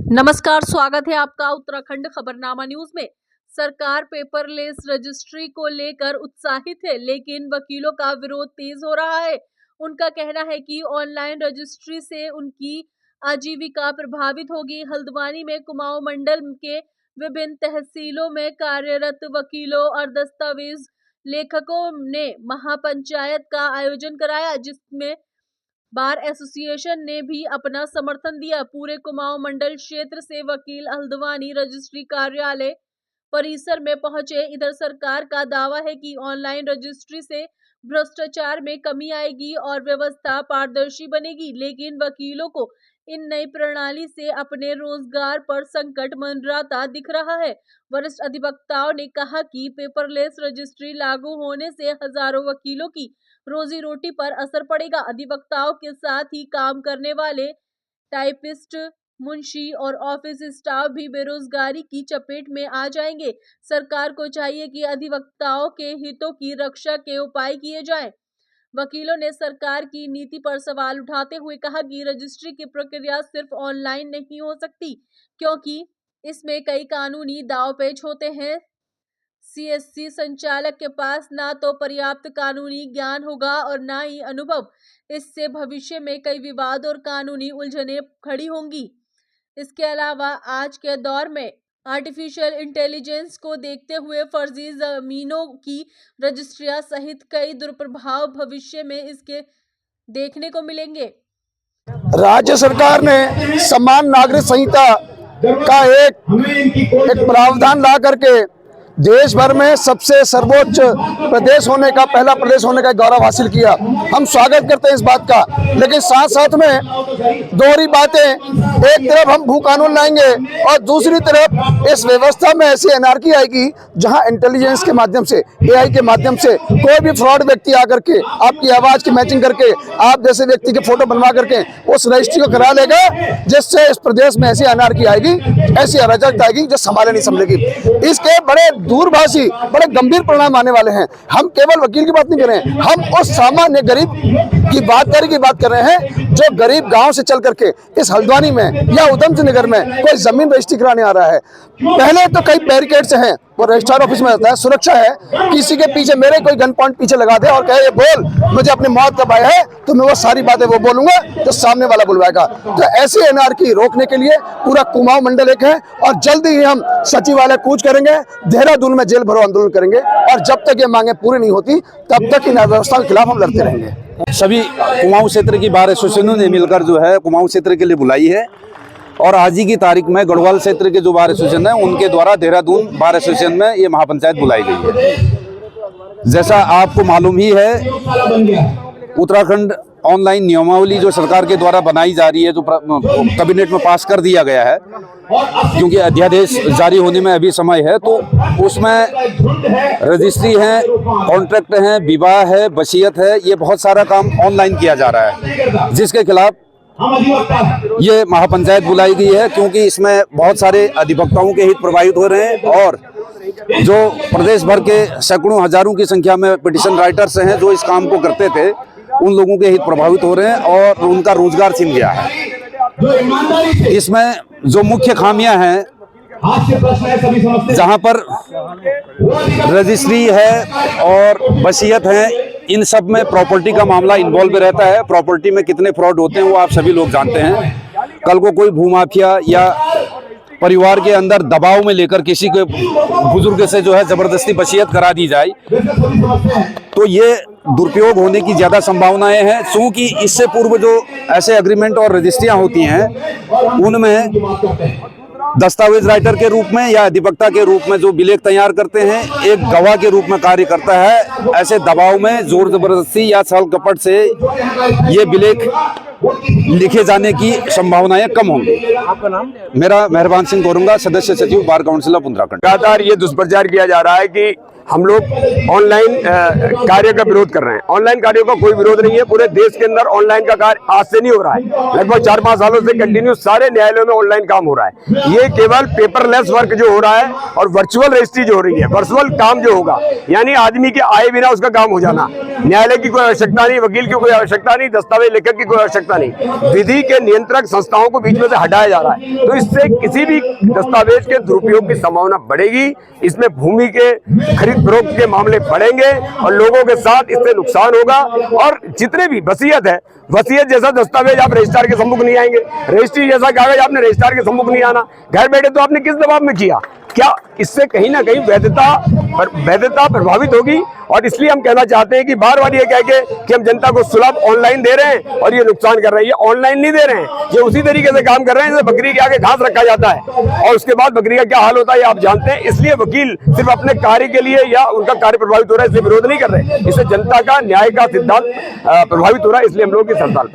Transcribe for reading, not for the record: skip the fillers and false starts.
नमस्कार, स्वागत है आपका उत्तराखंड खबरनामा न्यूज में। सरकार पेपरलेस रजिस्ट्री को लेकर उत्साहित है, लेकिन वकीलों का विरोध तेज हो रहा है। उनका कहना है कि ऑनलाइन रजिस्ट्री से उनकी आजीविका प्रभावित होगी। हल्द्वानी में कुमाऊं मंडल के विभिन्न तहसीलों में कार्यरत वकीलों और दस्तावेज लेखकों ने महापंचायत का आयोजन कराया, जिसमें बार एसोसिएशन ने भी अपना समर्थन दिया। पूरे कुमाऊं मंडल क्षेत्र से वकील हल्द्वानी रजिस्ट्री कार्यालय परिसर में पहुंचे। इधर सरकार का दावा है कि ऑनलाइन रजिस्ट्री से भ्रष्टाचार में कमी आएगी और व्यवस्था पारदर्शी बनेगी, लेकिन वकीलों को इन नई प्रणाली से अपने रोजगार पर संकट मंडराता दिख रहा है। वरिष्ठ अधिवक्ताओं ने कहा कि पेपरलेस रजिस्ट्री लागू होने से हजारों वकीलों की रोजी रोटी पर असर पड़ेगा। अधिवक्ताओं के साथ ही काम करने वाले टाइपिस्ट, मुंशी और ऑफिस स्टाफ भी बेरोजगारी की चपेट में आ जाएंगे। सरकार को चाहिए कि अधिवक्ताओं के हितों की रक्षा के उपाय किए जाएं। वकीलों ने सरकार की नीति पर सवाल उठाते हुए कहा कि रजिस्ट्री की प्रक्रिया सिर्फ ऑनलाइन नहीं हो सकती, क्योंकि इसमें कई कानूनी दांवपेच होते हैं। सीएससी संचालक के पास ना तो पर्याप्त कानूनी ज्ञान होगा और ना ही अनुभव। इससे भविष्य में कई विवाद और कानूनी उलझनें खड़ी होंगी। इसके अलावा आज के दौर में आर्टिफिशियल इंटेलिजेंस को देखते हुए फर्जी जमीनों की रजिस्ट्रियां सहित कई दुष्प्रभाव भविष्य में इसके देखने को मिलेंगे। राज्य सरकार ने समान नागरिक संहिता का एक प्रावधान ला करके देश भर में सबसे सर्वोच्च प्रदेश होने का, पहला प्रदेश होने का गौरव हासिल किया। हम स्वागत करते हैं इस बात का, लेकिन साथ साथ में दोहरी बातें, एक तरफ हम भू कानून लाएंगे और दूसरी तरफ इस व्यवस्था में ऐसी एनार्की आएगी जहां इंटेलिजेंस के माध्यम से, एआई के माध्यम से कोई भी फ्रॉड व्यक्ति आकर के आपकी आवाज की मैचिंग करके आप जैसे व्यक्ति के फोटो बनवा करके उस रजिस्ट्री को करा लेगा, जिससे इस प्रदेश में ऐसी एनार्की आएगी, ऐसी अराजकता आएगी जो संभाले नहीं संभलेगी। इसके बड़े दूरभाषी, बड़े गंभीर परिणाम आने वाले हैं। हम केवल वकील की बात नहीं कर रहे हैं, हम उस सामान्य गरीब की बात कर रहे हैं जो गरीब गांव से चल करके इस हल्द्वानी में या उधमसिंह नगर में कोई जमीन रजिस्ट्री कराने आ रहा है। पहले तो कई बैरिकेड्स हैं, वो रजिस्ट्रार ऑफिस में रहता है, सुरक्षा है, किसी के पीछे मेरे कोई गन पॉइंट पीछे लगा दे और कहे ये बोल मुझे अपनी मौत कब आया है, तो मैं वो सारी बातें वो बोलूंगा तो सामने वाला बुलवाएगा। तो ऐसी एनार्की रोकने के लिए पूरा कुमाऊं मंडल एक है और जल्दी ही हम सचिवालय कूच करेंगे, देहरादून में जेल भरो आंदोलन करेंगे और जब तक ये मांगे पूरी नहीं होती तब तक इन व्यवस्था के खिलाफ हम लड़ते रहेंगे। सभी कुमाऊं क्षेत्र की बार एसोसिएशनों ने मिलकर जो है कुमाऊं क्षेत्र के लिए बुलाई है और आज ही की तारीख में गढ़वाल क्षेत्र के जो बार एसोसिएशन है उनके द्वारा देहरादून बार एसोसिएशन में ये महापंचायत बुलाई गई है। जैसा आपको मालूम ही है, उत्तराखंड ऑनलाइन नियमावली जो सरकार के द्वारा बनाई जा रही है, जो कैबिनेट में पास कर दिया गया है, क्योंकि अध्यादेश जारी होने में अभी समय है, तो उसमें रजिस्ट्री है, कॉन्ट्रैक्ट है, विवाह है, वसीयत है, ये बहुत सारा काम ऑनलाइन किया जा रहा है, जिसके खिलाफ ये महापंचायत बुलाई गई है। क्योंकि इसमें बहुत सारे अधिवक्ताओं के हित प्रभावित हो रहे हैं और जो प्रदेश भर के सैकड़ों हजारों की संख्या में पिटिशन राइटर्स हैं जो इस काम को करते थे, उन लोगों के हित प्रभावित हो रहे हैं और उनका रोजगार छिन गया है। इसमें जो मुख्य खामियां हैं, जहां पर रजिस्ट्री है और वसीयत है, इन सब में प्रॉपर्टी का मामला इन्वॉल्व रहता है। प्रॉपर्टी में कितने फ्रॉड होते हैं वो आप सभी लोग जानते हैं। कल को कोई भूमाफिया या परिवार के अंदर दबाव में लेकर किसी के बुजुर्ग से जो है जबरदस्ती वसीयत करा दी जाए तो ये दुरुपयोग होने की ज्यादा संभावनाएं हैं। क्योंकि इससे पूर्व जो ऐसे एग्रीमेंट और रजिस्ट्रियां होती हैं उनमें दस्तावेज राइटर के रूप में या अधिवक्ता के रूप में जो विलेख तैयार करते हैं, एक गवाह के रूप में कार्य करता है। ऐसे दबाव में जोर जबरदस्ती या छल कपट से ये विलेख लिखे जाने की संभावनाएं कम होंगी। आपका नाम? मेरा मेहरबान सिंह गोरंगा, सदस्य सचिव बार काउंसिल ऑफ उत्तराखंड। लगातार ये दुष्प्रचार किया जा रहा है कि हम लोग ऑनलाइन कार्य का विरोध कर रहे हैं। ऑनलाइन कार्यों का कोई विरोध नहीं है, पूरे देश के अंदर ऑनलाइन का कार्य आज से नहीं हो रहा है, लगभग 4-5 सालों से कंटिन्यू सारे न्यायालयों में ऑनलाइन काम हो रहा है। ये केवल पेपरलेस वर्क जो हो रहा है और वर्चुअल रजिस्ट्री जो हो रही है, वर्चुअल काम जो होगा, यानी आदमी के आए बिना उसका काम हो जाना, न्यायालय की कोई आवश्यकता नहीं, वकील की कोई आवश्यकता नहीं, दस्तावेज लेखक की कोई आवश्यकता नहीं, विधि के नियंत्रक संस्थाओं को बीच में से हटाया जा रहा है। तो इससे किसी भी दस्तावेज के दुरुपयोग की संभावना बढ़ेगी, इसमें भूमि के खरीद फरोख्त के मामले बढ़ेंगे और लोगों के साथ इससे नुकसान होगा। और जितने भी वसीयत है, वसीयत जैसा दस्तावेज आप रजिस्ट्रार के सम्मुख नहीं आएंगे, रजिस्ट्री जैसा कागज आपने रजिस्ट्रार के सम्मुख नहीं आना, घर बैठे तो आपने किस दबाव में किया? क्या इससे कहीं ना कहीं वैधता प्रभावित होगी? और इसलिए हम कहना चाहते हैं कि बार बार ये कह के कि हम जनता को सुलभ ऑनलाइन दे रहे हैं और ये नुकसान कर रहे हैं, ये ऑनलाइन नहीं दे रहे हैं, ये उसी तरीके से काम कर रहे हैं जैसे बकरी के आगे घास रखा जाता है और उसके बाद बकरी का क्या हाल होता है आप जानते हैं। इसलिए वकील सिर्फ अपने कार्य के लिए या उनका कार्य प्रभावित हो रहा है इसलिए विरोध नहीं कर रहे, इससे जनता का न्याय का सिद्धांत प्रभावित हो रहा है, इसलिए हम लोग इस हड़ताल पर